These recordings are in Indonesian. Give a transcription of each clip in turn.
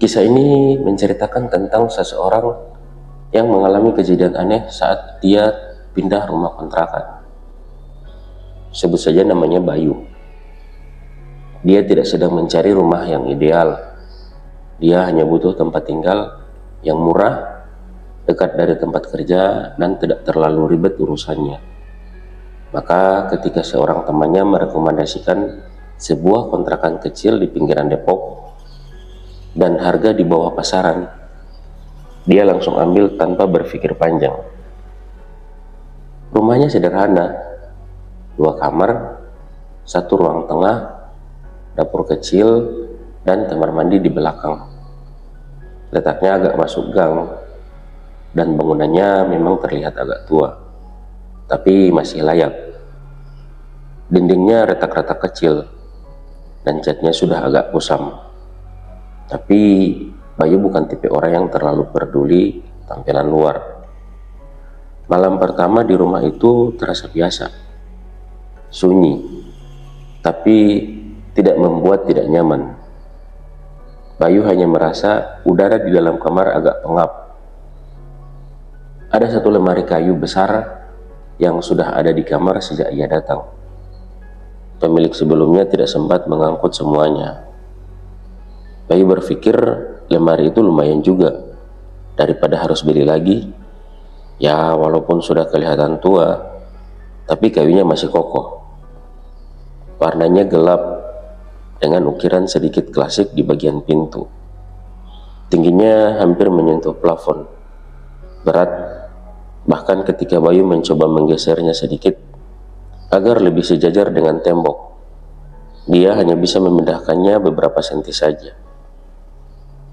Kisah ini menceritakan tentang seseorang yang mengalami kejadian aneh saat dia pindah rumah kontrakan. Sebut saja namanya Bayu. Dia tidak sedang mencari rumah yang ideal. Dia hanya butuh tempat tinggal yang murah, dekat dari tempat kerja, dan tidak terlalu ribet urusannya. Maka ketika seorang temannya merekomendasikan sebuah kontrakan kecil di pinggiran Depok dan harga di bawah pasaran, dia langsung ambil tanpa berpikir panjang. Rumahnya sederhana, 2 kamar, 1 ruang tengah, dapur kecil, dan kamar mandi di belakang. Letaknya agak masuk gang, dan bangunannya memang terlihat agak tua, tapi masih layak. Dindingnya retak-retak kecil, dan catnya sudah agak kusam. Tapi Bayu bukan tipe orang yang terlalu peduli tampilan luar. Malam pertama di rumah itu terasa biasa, sunyi, tapi tidak membuat tidak nyaman. Bayu hanya merasa udara di dalam kamar agak pengap. Ada 1 lemari kayu besar yang sudah ada di kamar sejak ia datang. Pemilik sebelumnya tidak sempat mengangkut semuanya. Bayu berpikir lemari itu lumayan juga, daripada harus beli lagi. Ya, walaupun sudah kelihatan tua, tapi kayunya masih kokoh. Warnanya gelap dengan ukiran sedikit klasik di bagian pintu. Tingginya hampir menyentuh plafon. Berat, bahkan ketika Bayu mencoba menggesernya sedikit agar lebih sejajar dengan tembok, dia hanya bisa memindahkannya beberapa senti saja.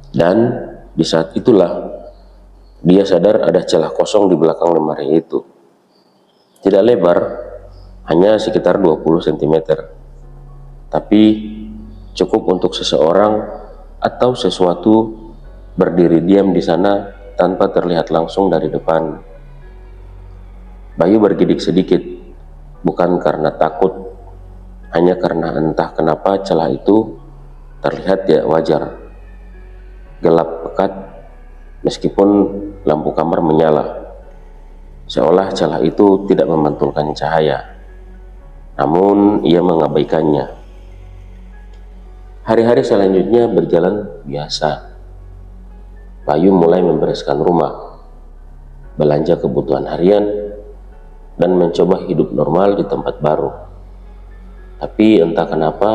Dan di saat itulah dia sadar ada celah kosong di belakang lemari itu. Tidak lebar, hanya sekitar 20 cm, tapi cukup untuk seseorang atau sesuatu berdiri diam di sana tanpa terlihat langsung dari depan. Bayu bergidik sedikit, bukan karena takut, hanya karena entah kenapa celah itu terlihat tidak wajar. Gelap pekat, meskipun lampu kamar menyala, seolah celah itu tidak memantulkan cahaya. Namun ia mengabaikannya. Hari-hari selanjutnya berjalan biasa. Bayu mulai membereskan rumah, belanja kebutuhan harian, dan mencoba hidup normal di tempat baru. Tapi entah kenapa,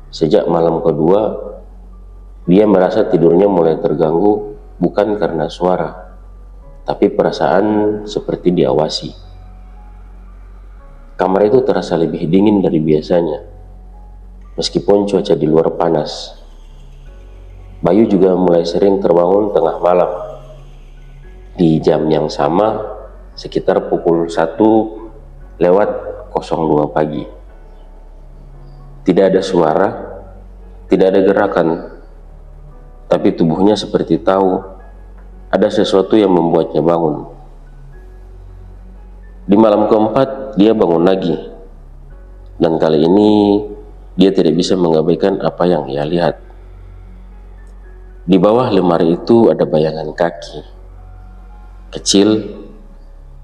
sejak malam kedua, dia merasa tidurnya mulai terganggu, bukan karena suara, tapi perasaan seperti diawasi. Kamar itu terasa lebih dingin dari biasanya, meskipun cuaca di luar panas. Bayu juga mulai sering terbangun tengah malam, di jam yang sama, sekitar pukul 1:02 pagi. Tidak ada suara, tidak ada gerakan, tapi tubuhnya seperti tahu ada sesuatu yang membuatnya bangun. Di malam keempat dia bangun lagi, dan kali ini dia tidak bisa mengabaikan apa yang ia lihat. Di bawah lemari itu ada bayangan kaki kecil,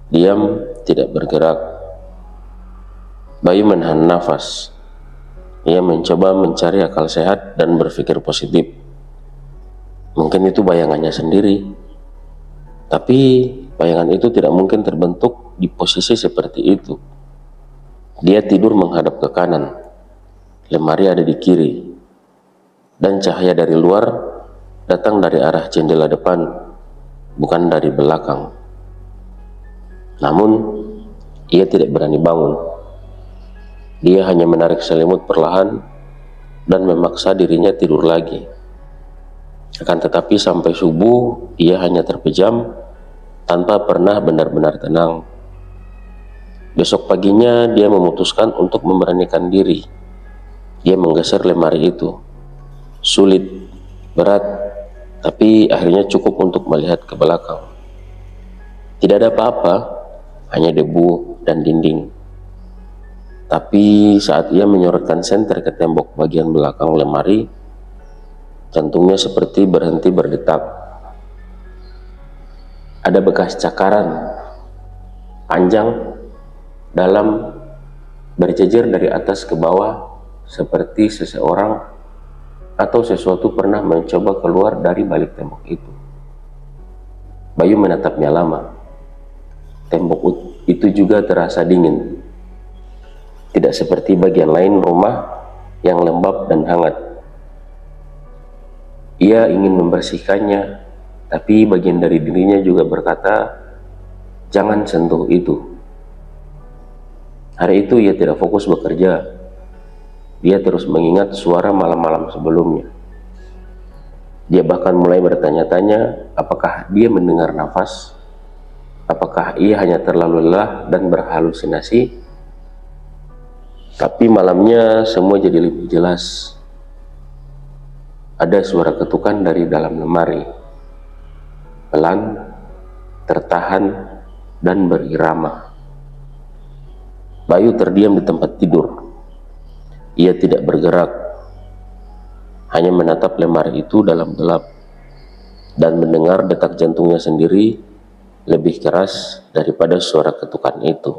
diam, tidak bergerak. Bayu menahan nafas. Ia mencoba mencari akal sehat dan berpikir positif. Mungkin itu bayangannya sendiri, tapi bayangan itu tidak mungkin terbentuk di posisi seperti itu. Dia tidur menghadap ke kanan, lemari ada di kiri, dan cahaya dari luar datang dari arah jendela depan, bukan dari belakang. Namun ia tidak berani bangun. Dia hanya menarik selimut perlahan dan memaksa dirinya tidur lagi. Akan tetapi sampai subuh ia hanya terpejam tanpa pernah benar-benar tenang. Besok paginya dia memutuskan untuk memberanikan diri. Dia menggeser lemari itu. Sulit, berat, tapi akhirnya cukup untuk melihat ke belakang. Tidak ada apa-apa, hanya debu dan dinding. Tapi saat ia menyorotkan senter ke tembok bagian belakang lemari, Jantungnya seperti berhenti berdetak. Ada bekas cakaran panjang, dalam, berjejer dari atas ke bawah, seperti seseorang atau sesuatu pernah mencoba keluar dari balik tembok itu. Bayu menatapnya lama. Tembok itu juga terasa dingin. Tidak seperti bagian lain rumah yang lembab dan hangat. Ia ingin membersihkannya, tapi bagian dari dirinya juga berkata, jangan sentuh itu. Hari itu ia tidak fokus bekerja. Dia terus mengingat suara malam-malam sebelumnya. Dia bahkan mulai bertanya-tanya apakah dia mendengar nafas, apakah ia hanya terlalu lelah dan berhalusinasi. Tapi malamnya semua jadi lebih jelas. Ada suara ketukan dari dalam lemari, pelan, tertahan, dan berirama. Bayu terdiam di tempat tidur. Ia tidak bergerak, hanya menatap lemari itu dalam gelap dan mendengar detak jantungnya sendiri lebih keras daripada suara ketukan itu.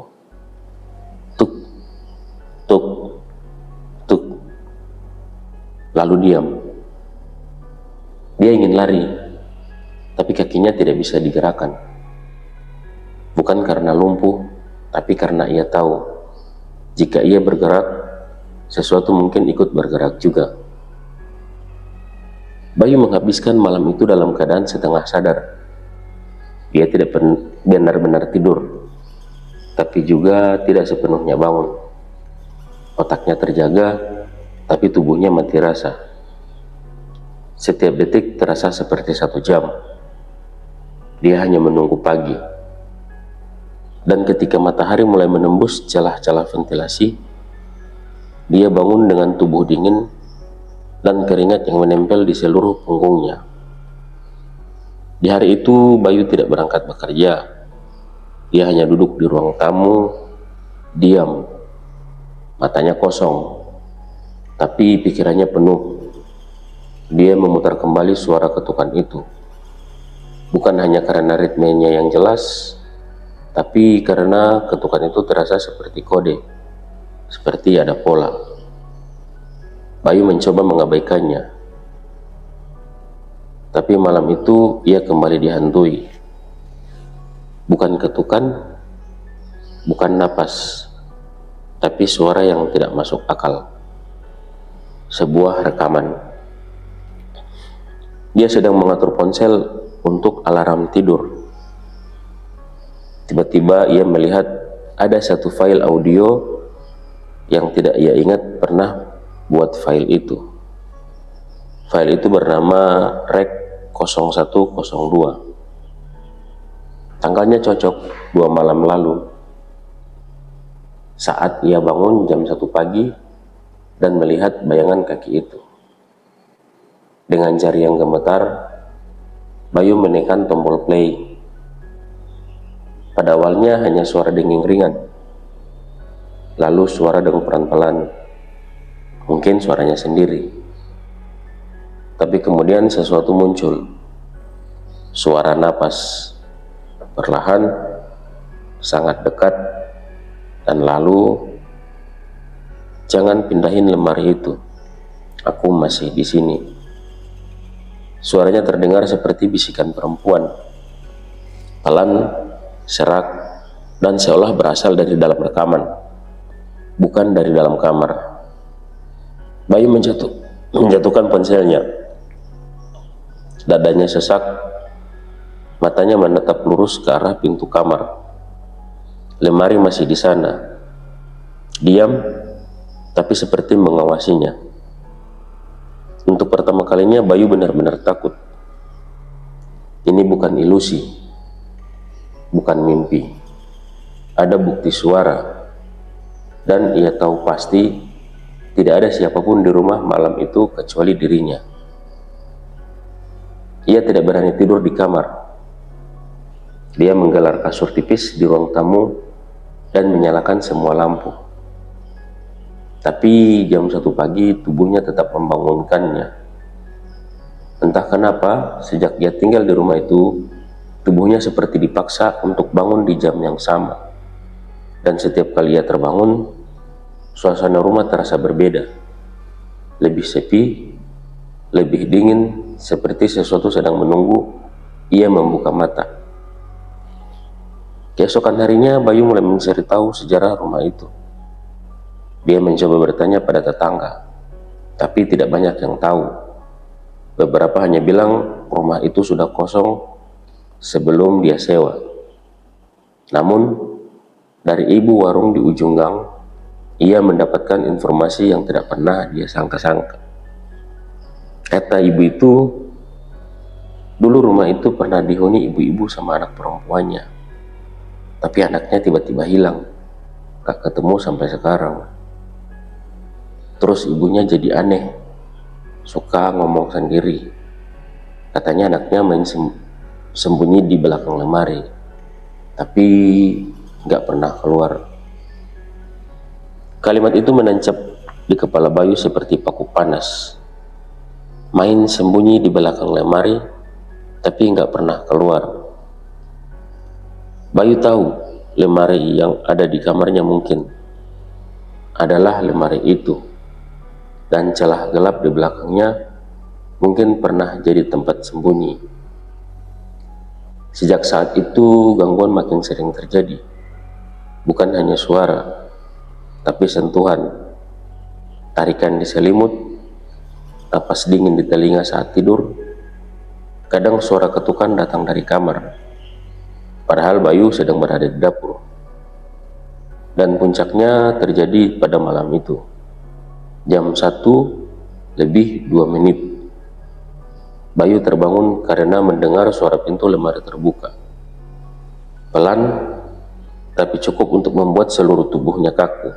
Tuk, tuk, tuk. Lalu diam. Dia ingin lari, tapi kakinya tidak bisa digerakkan. Bukan karena lumpuh, tapi karena ia tahu, jika ia bergerak, sesuatu mungkin ikut bergerak juga. Bayu menghabiskan malam itu dalam keadaan setengah sadar. Dia tidak benar-benar tidur, tapi juga tidak sepenuhnya bangun. Otaknya terjaga, tapi tubuhnya mati rasa. Setiap detik terasa seperti 1 jam. Dia hanya menunggu pagi. Dan ketika matahari mulai menembus celah-celah ventilasi, dia bangun dengan tubuh dingin dan keringat yang menempel di seluruh punggungnya. Di hari itu Bayu tidak berangkat bekerja. Dia hanya duduk di ruang tamu, diam, matanya kosong, tapi pikirannya penuh. Dia memutar kembali suara ketukan itu, bukan hanya karena ritmenya yang jelas, tapi karena ketukan itu terasa seperti kode, seperti ada pola. Bayu mencoba mengabaikannya, tapi malam itu ia kembali dihantui. Bukan ketukan, bukan napas, tapi suara yang tidak masuk akal. Sebuah rekaman. Dia sedang mengatur ponsel untuk alarm tidur. Tiba-tiba ia melihat ada satu file audio yang tidak ia ingat pernah buat file itu. File itu bernama Rek 0102. Tanggalnya cocok, 2 malam lalu. Saat ia bangun jam 1 pagi dan melihat bayangan kaki itu. Dengan jari yang gemetar, Bayu menekan tombol play. Pada awalnya hanya suara denging ringan, lalu suara deng pelan-pelan, mungkin suaranya sendiri. Tapi kemudian sesuatu muncul, suara napas, perlahan, sangat dekat, dan lalu, jangan pindahin lemari itu, aku masih di sini. Suaranya terdengar seperti bisikan perempuan, pelan, serak, dan seolah berasal dari dalam rekaman, bukan dari dalam kamar. Bayu menjatuhkan ponselnya. Dadanya sesak, matanya menatap lurus ke arah pintu kamar. Lemari masih di sana, diam, tapi seperti mengawasinya. Untuk pertama kalinya Bayu benar-benar takut. Ini bukan ilusi, bukan mimpi. Ada bukti suara, dan ia tahu pasti tidak ada siapapun di rumah malam itu kecuali dirinya. Ia tidak berani tidur di kamar. Dia menggelar kasur tipis di ruang tamu dan menyalakan semua lampu. Tapi jam 1 pagi tubuhnya tetap membangunkannya. Entah kenapa, sejak ia tinggal di rumah itu, tubuhnya seperti dipaksa untuk bangun di jam yang sama. Dan setiap kali ia terbangun, suasana rumah terasa berbeda. Lebih sepi, lebih dingin, seperti sesuatu sedang menunggu ia membuka mata. Keesokan harinya, Bayu mulai mencari tahu sejarah rumah itu. Dia mencoba bertanya pada tetangga, tapi tidak banyak yang tahu. Beberapa hanya bilang rumah itu sudah kosong sebelum dia sewa. Namun, dari ibu warung di ujung gang, ia mendapatkan informasi yang tidak pernah dia sangka-sangka. Kata ibu itu, dulu rumah itu pernah dihuni ibu-ibu sama anak perempuannya. Tapi anaknya tiba-tiba hilang, gak ketemu sampai sekarang. Terus ibunya jadi aneh, suka ngomong sendiri. Katanya anaknya main sembunyi di belakang lemari, tapi gak pernah keluar. Kalimat itu menancap di kepala Bayu seperti paku panas. Main sembunyi di belakang lemari, tapi gak pernah keluar. Bayu tahu lemari yang ada di kamarnya mungkin adalah lemari itu, dan celah gelap di belakangnya mungkin pernah jadi tempat sembunyi. Sejak saat itu gangguan makin sering terjadi. Bukan hanya suara, tapi sentuhan, tarikan di selimut, napas dingin di telinga saat tidur. Kadang suara ketukan datang dari kamar, padahal Bayu sedang berada di dapur. Dan puncaknya terjadi pada malam itu, jam 1:02. Bayu terbangun karena mendengar suara pintu lemari terbuka. Pelan, tapi cukup untuk membuat seluruh tubuhnya kaku.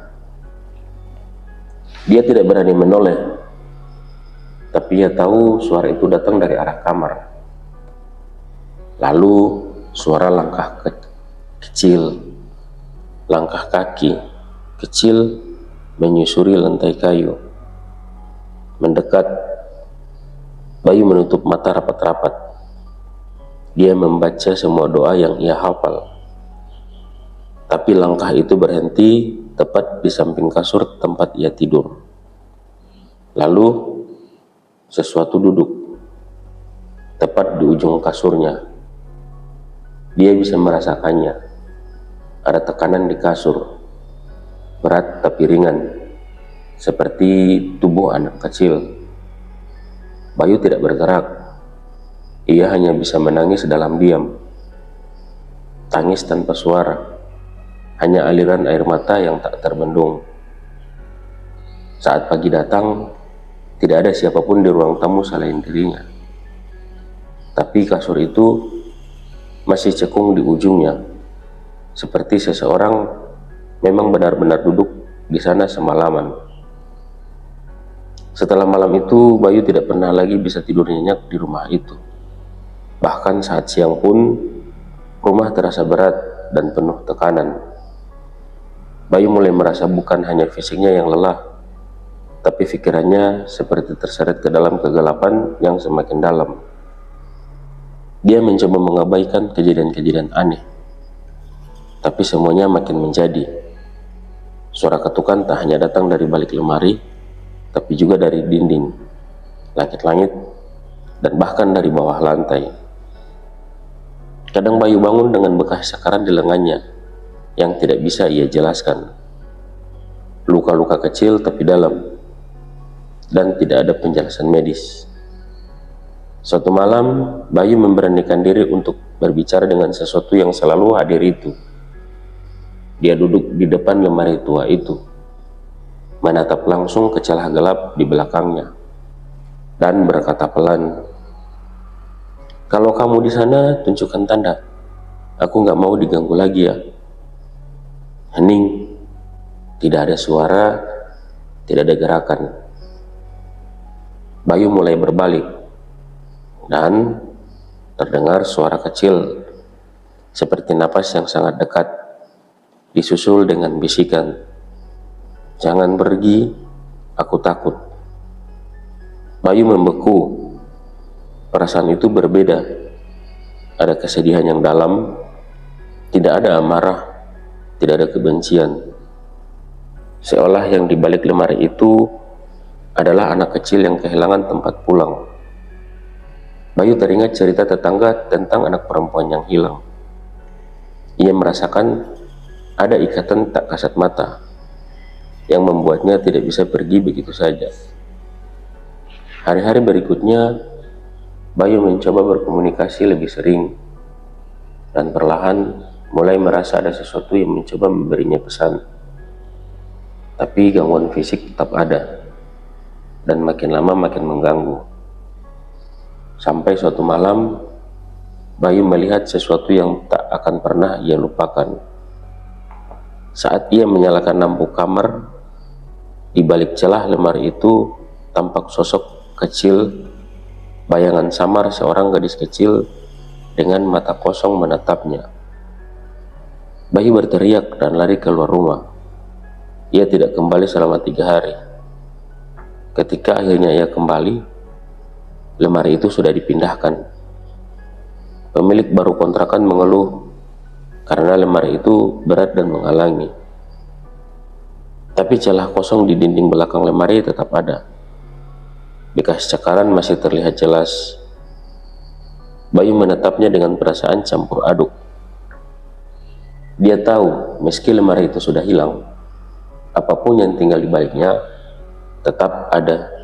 Dia tidak berani menoleh, tapi ia tahu suara itu datang dari arah kamar. Lalu suara langkah kecil, langkah kaki kecil menyusuri lantai kayu, mendekat. Bayu menutup mata rapat-rapat. Dia membaca semua doa yang ia hafal. Tapi langkah itu berhenti tepat di samping kasur tempat ia tidur. Lalu sesuatu duduk tepat di ujung kasurnya. Dia bisa merasakannya. Ada tekanan di kasur, berat tapi ringan, seperti tubuh anak kecil. Bayu tidak bergerak. Ia hanya bisa menangis dalam diam. Tangis tanpa suara, hanya aliran air mata yang tak terbendung. Saat pagi datang, tidak ada siapapun di ruang tamu selain dirinya. Tapi kasur itu masih cekung di ujungnya, seperti seseorang memang benar-benar duduk di sana semalaman. Setelah malam itu, Bayu tidak pernah lagi bisa tidur nyenyak di rumah itu. Bahkan saat siang pun, rumah terasa berat dan penuh tekanan. Bayu mulai merasa bukan hanya fisiknya yang lelah, tapi pikirannya seperti terseret ke dalam kegelapan yang semakin dalam. Dia mencoba mengabaikan kejadian-kejadian aneh, tapi semuanya makin menjadi. Suara ketukan tak hanya datang dari balik lemari, tapi juga dari dinding, langit-langit, dan bahkan dari bawah lantai. Kadang Bayu bangun dengan bekas sakaran di lengannya yang tidak bisa ia jelaskan. Luka-luka kecil tapi dalam, dan tidak ada penjelasan medis. Suatu malam, Bayu memberanikan diri untuk berbicara dengan sesuatu yang selalu hadir itu. Dia duduk di depan lemari tua itu, menatap langsung ke celah gelap di belakangnya, dan berkata pelan, "Kalau kamu di sana, tunjukkan tanda. Aku nggak mau diganggu lagi ya." Hening, tidak ada suara, tidak ada gerakan. Bayu mulai berbalik, dan terdengar suara kecil, seperti napas yang sangat dekat, disusul dengan bisikan, "Jangan pergi, aku takut." Bayu membeku. Perasaan itu berbeda. Ada kesedihan yang dalam, tidak ada amarah, tidak ada kebencian. Seolah yang di balik lemari itu adalah anak kecil yang kehilangan tempat pulang. Bayu teringat cerita tetangga tentang anak perempuan yang hilang. Ia merasakan ada ikatan tak kasat mata yang membuatnya tidak bisa pergi begitu saja. Hari-hari berikutnya, Bayu mencoba berkomunikasi lebih sering, dan perlahan mulai merasa ada sesuatu yang mencoba memberinya pesan. Tapi gangguan fisik tetap ada, dan makin lama makin mengganggu. Sampai suatu malam, Bayu melihat sesuatu yang tak akan pernah ia lupakan. Saat ia menyalakan lampu kamar, di balik celah lemari itu tampak sosok kecil, bayangan samar seorang gadis kecil dengan mata kosong menatapnya. Bayu berteriak dan lari keluar rumah. Ia tidak kembali selama 3 hari. Ketika akhirnya ia kembali, lemari itu sudah dipindahkan. Pemilik baru kontrakan mengeluh karena lemari itu berat dan menghalangi. Tapi celah kosong di dinding belakang lemari tetap ada. Bekas cakaran masih terlihat jelas. Bayu menatapnya dengan perasaan campur aduk. Dia tahu meski lemari itu sudah hilang, apapun yang tinggal di baliknya tetap ada